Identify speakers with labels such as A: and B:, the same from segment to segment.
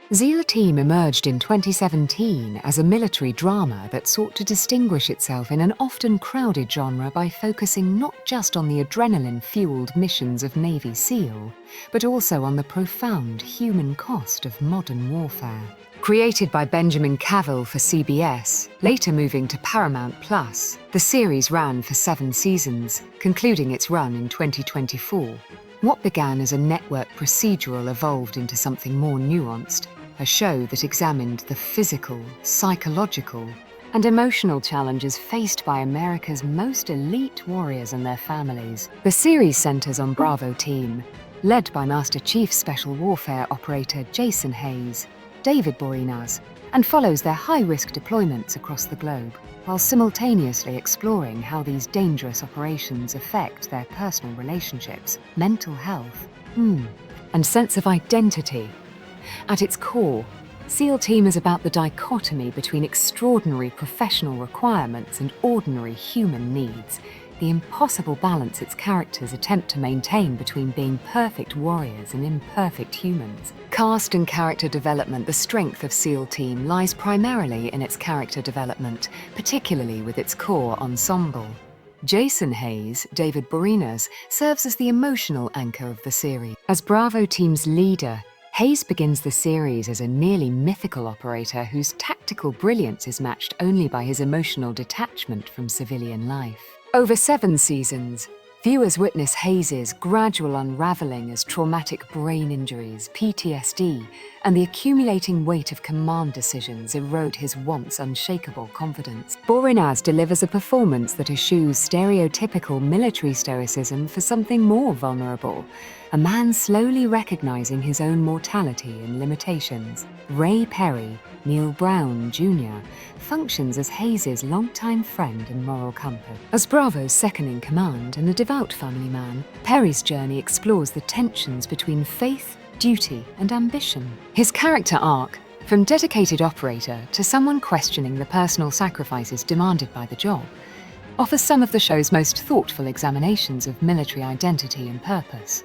A: SEAL Team emerged in 2017 as a military drama that sought to distinguish itself in an often crowded genre by focusing not just on the adrenaline-fueled missions of Navy SEAL, but also on the profound human cost of modern warfare. Created by Benjamin Cavill for CBS, later moving to Paramount+, the series ran for 7 seasons, concluding its run in 2024. What began as a network procedural evolved into something more nuanced, a show that examined the physical, psychological, and emotional challenges faced by America's most elite warriors and their families. The series centers on Bravo Team, led by Master Chief Special Warfare Operator Jason Hayes, David Boreanaz, and follows their high-risk deployments across the globe, while simultaneously exploring how these dangerous operations affect their personal relationships, mental health, and sense of identity. At its core, SEAL Team is about the dichotomy between extraordinary professional requirements and ordinary human needs, the impossible balance its characters attempt to maintain between being perfect warriors and imperfect humans. Cast and character development. The strength of SEAL Team lies primarily in its character development, particularly with its core ensemble. Jason Hayes, David Boreanaz, serves as the emotional anchor of the series. As Bravo Team's leader, Hayes begins the series as a nearly mythical operator whose tactical brilliance is matched only by his emotional detachment from civilian life. Over 7 seasons, viewers witness Hayes' gradual unraveling as traumatic brain injuries, PTSD, and the accumulating weight of command decisions erode his once unshakable confidence. Boreanaz delivers a performance that eschews stereotypical military stoicism for something more vulnerable, a man slowly recognizing his own mortality and limitations. Ray Perry, Neil Brown Jr., functions as Hayes' longtime friend and moral compass. As Bravo's second-in-command and a devout family man, Perry's journey explores the tensions between faith, duty, and ambition. His character arc, from dedicated operator to someone questioning the personal sacrifices demanded by the job, offers some of the show's most thoughtful examinations of military identity and purpose.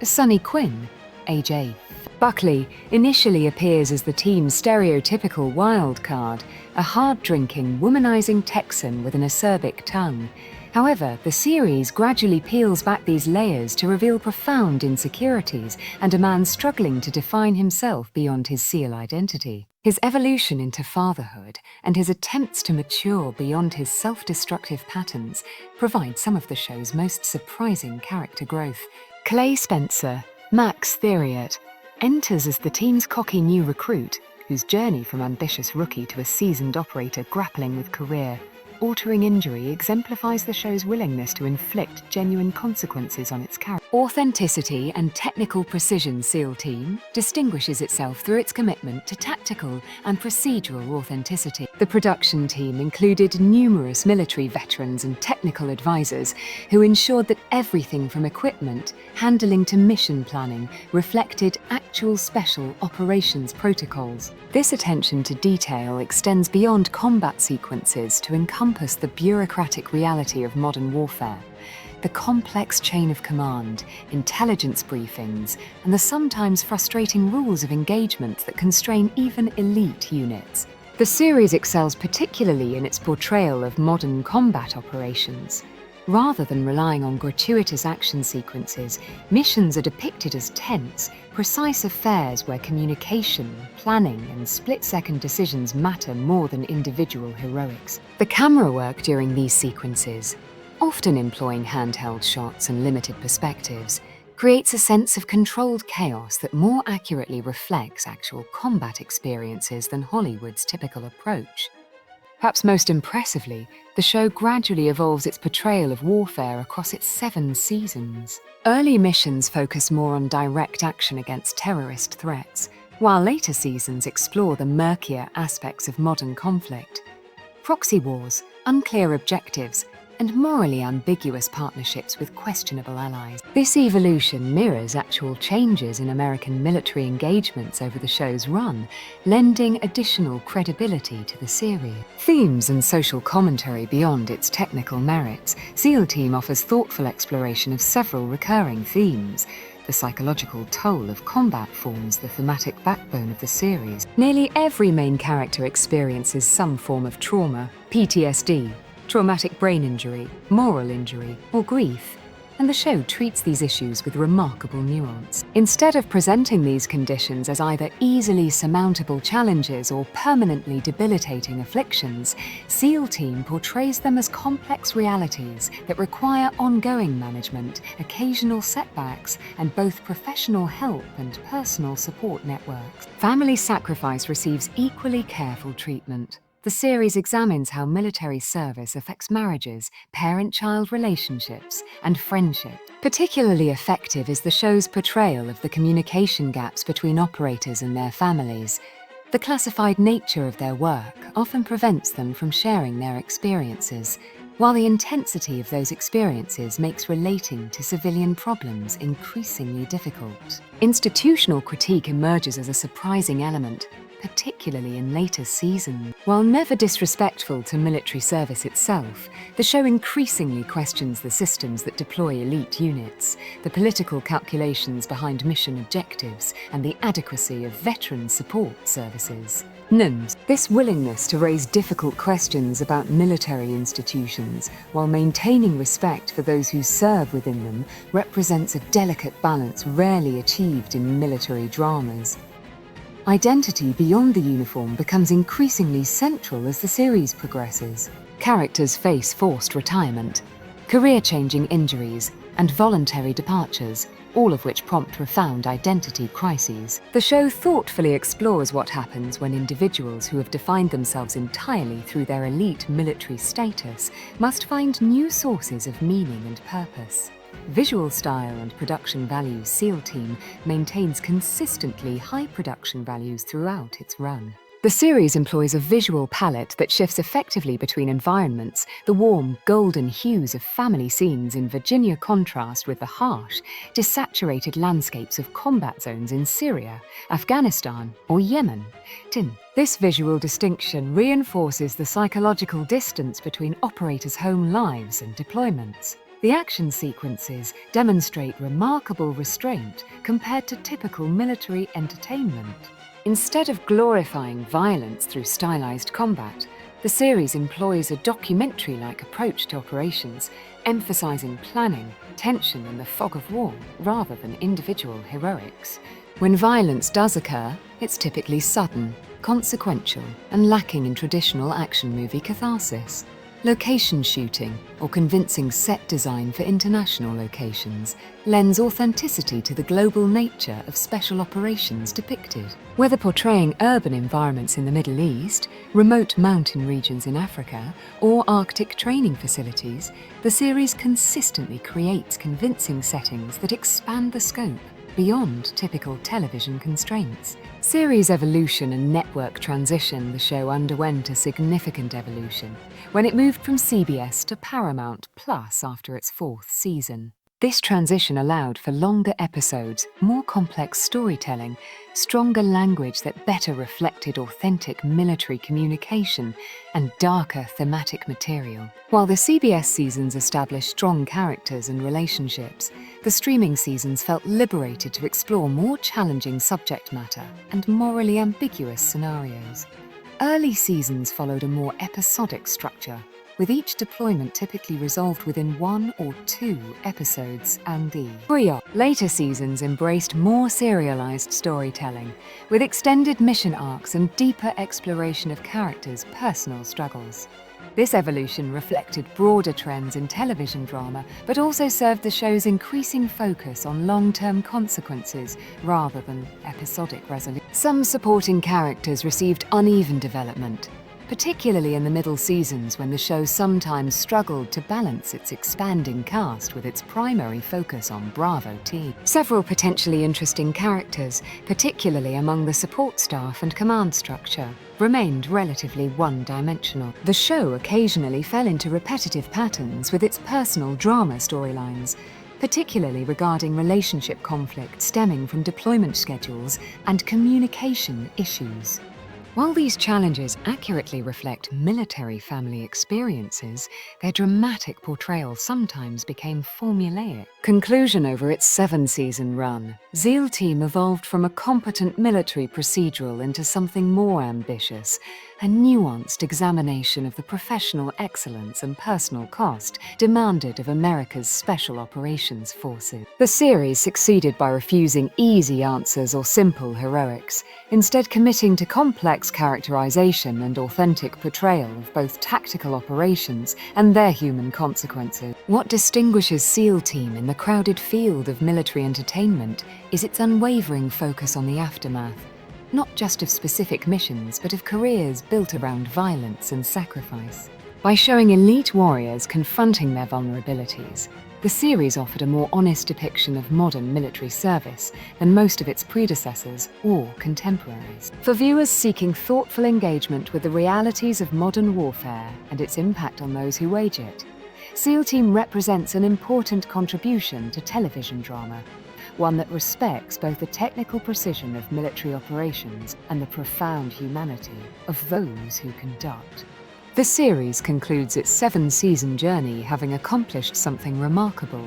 A: Sonny Quinn, age 8. Buckley initially appears as the team's stereotypical wild card, a hard-drinking, womanizing Texan with an acerbic tongue. However, the series gradually peels back these layers to reveal profound insecurities and a man struggling to define himself beyond his SEAL identity. His evolution into fatherhood and his attempts to mature beyond his self-destructive patterns provide some of the show's most surprising character growth. Clay Spencer, Max Theriot, enters as the team's cocky new recruit, whose journey from ambitious rookie to a seasoned operator grappling with career-altering injury exemplifies the show's willingness to inflict genuine consequences on its character. Authenticity and technical precision. SEAL Team distinguishes itself through its commitment to tactical and procedural authenticity. The production team included numerous military veterans and technical advisors who ensured that everything from equipment handling to mission planning reflected actual special operations protocols. This attention to detail extends beyond combat sequences to encompass the bureaucratic reality of modern warfare. The complex chain of command, intelligence briefings, and the sometimes frustrating rules of engagement that constrain even elite units. The series excels particularly in its portrayal of modern combat operations. Rather than relying on gratuitous action sequences, missions are depicted as tense, precise affairs where communication, planning, and split-second decisions matter more than individual heroics. The camera work during these sequences, often employing handheld shots and limited perspectives, creates a sense of controlled chaos that more accurately reflects actual combat experiences than Hollywood's typical approach. Perhaps most impressively, the show gradually evolves its portrayal of warfare across its 7 seasons. Early missions focus more on direct action against terrorist threats, while later seasons explore the murkier aspects of modern conflict. Proxy wars, unclear objectives, and morally ambiguous partnerships with questionable allies. This evolution mirrors actual changes in American military engagements over the show's run, lending additional credibility to the series. Themes and social commentary. Beyond its technical merits, SEAL Team offers thoughtful exploration of several recurring themes. The psychological toll of combat forms the thematic backbone of the series. Nearly every main character experiences some form of trauma, PTSD, traumatic brain injury, moral injury, or grief, and the show treats these issues with remarkable nuance. Instead of presenting these conditions as either easily surmountable challenges or permanently debilitating afflictions, SEAL Team portrays them as complex realities that require ongoing management, occasional setbacks, and both professional help and personal support networks. Family sacrifice receives equally careful treatment. The series examines how military service affects marriages, parent-child relationships, and friendship. Particularly effective is the show's portrayal of the communication gaps between operators and their families. The classified nature of their work often prevents them from sharing their experiences, while the intensity of those experiences makes relating to civilian problems increasingly difficult. Institutional critique emerges as a surprising element, particularly in later seasons. While never disrespectful to military service itself, the show increasingly questions the systems that deploy elite units, the political calculations behind mission objectives, and the adequacy of veteran support services. NIMS. This willingness to raise difficult questions about military institutions while maintaining respect for those who serve within them represents a delicate balance rarely achieved in military dramas. Identity beyond the uniform becomes increasingly central as the series progresses. Characters face forced retirement, career-changing injuries, and voluntary departures, all of which prompt profound identity crises. The show thoughtfully explores what happens when individuals who have defined themselves entirely through their elite military status must find new sources of meaning and purpose. Visual style and production values SEAL Team maintains consistently high production values throughout its run. The series employs a visual palette that shifts effectively between environments, the warm, golden hues of family scenes in Virginia contrast with the harsh, desaturated landscapes of combat zones in Syria, Afghanistan, or Yemen. This visual distinction reinforces the psychological distance between operators' home lives and deployments. The action sequences demonstrate remarkable restraint compared to typical military entertainment. Instead of glorifying violence through stylized combat, the series employs a documentary-like approach to operations, emphasizing planning, tension, and the fog of war, rather than individual heroics. When violence does occur, it's typically sudden, consequential, and lacking in traditional action movie catharsis. Location shooting, or convincing set design for international locations, lends authenticity to the global nature of special operations depicted. Whether portraying urban environments in the Middle East, remote mountain regions in Africa, or Arctic training facilities, the series consistently creates convincing settings that expand the scope beyond typical television constraints. Series evolution and network transition, the show underwent a significant evolution when it moved from CBS to Paramount Plus after its 4th season. This transition allowed for longer episodes, more complex storytelling, stronger language that better reflected authentic military communication, and darker thematic material. While the CBS seasons established strong characters and relationships, the streaming seasons felt liberated to explore more challenging subject matter and morally ambiguous scenarios. Early seasons followed a more episodic structure, with each deployment typically resolved within 1 or 2 episodes and the later seasons embraced more serialized storytelling, with extended mission arcs and deeper exploration of characters' personal struggles. This evolution reflected broader trends in television drama, but also served the show's increasing focus on long-term consequences rather than episodic resolution. Some supporting characters received uneven development, particularly in the middle seasons when the show sometimes struggled to balance its expanding cast with its primary focus on Bravo team. Several potentially interesting characters, particularly among the support staff and command structure, remained relatively one-dimensional. The show occasionally fell into repetitive patterns with its personal drama storylines, particularly regarding relationship conflict stemming from deployment schedules and communication issues. While these challenges accurately reflect military family experiences, their dramatic portrayal sometimes became formulaic. Conclusion over its 7-season run, SEAL Team evolved from a competent military procedural into something more ambitious, a nuanced examination of the professional excellence and personal cost demanded of America's Special Operations Forces. The series succeeded by refusing easy answers or simple heroics, instead committing to complex characterization and authentic portrayal of both tactical operations and their human consequences. What distinguishes SEAL Team in the crowded field of military entertainment is its unwavering focus on the aftermath, not just of specific missions, but of careers built around violence and sacrifice. By showing elite warriors confronting their vulnerabilities, the series offered a more honest depiction of modern military service than most of its predecessors or contemporaries. For viewers seeking thoughtful engagement with the realities of modern warfare and its impact on those who wage it, SEAL Team represents an important contribution to television drama, one that respects both the technical precision of military operations and the profound humanity of those who conduct. The series concludes its 7-season journey having accomplished something remarkable,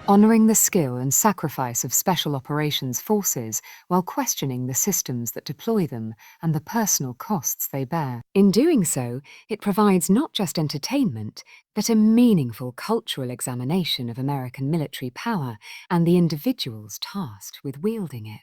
A: honoring the skill and sacrifice of Special Operations Forces while questioning the systems that deploy them and the personal costs they bear. In doing so, it provides not just entertainment, but a meaningful cultural examination of American military power and the individuals tasked with wielding it.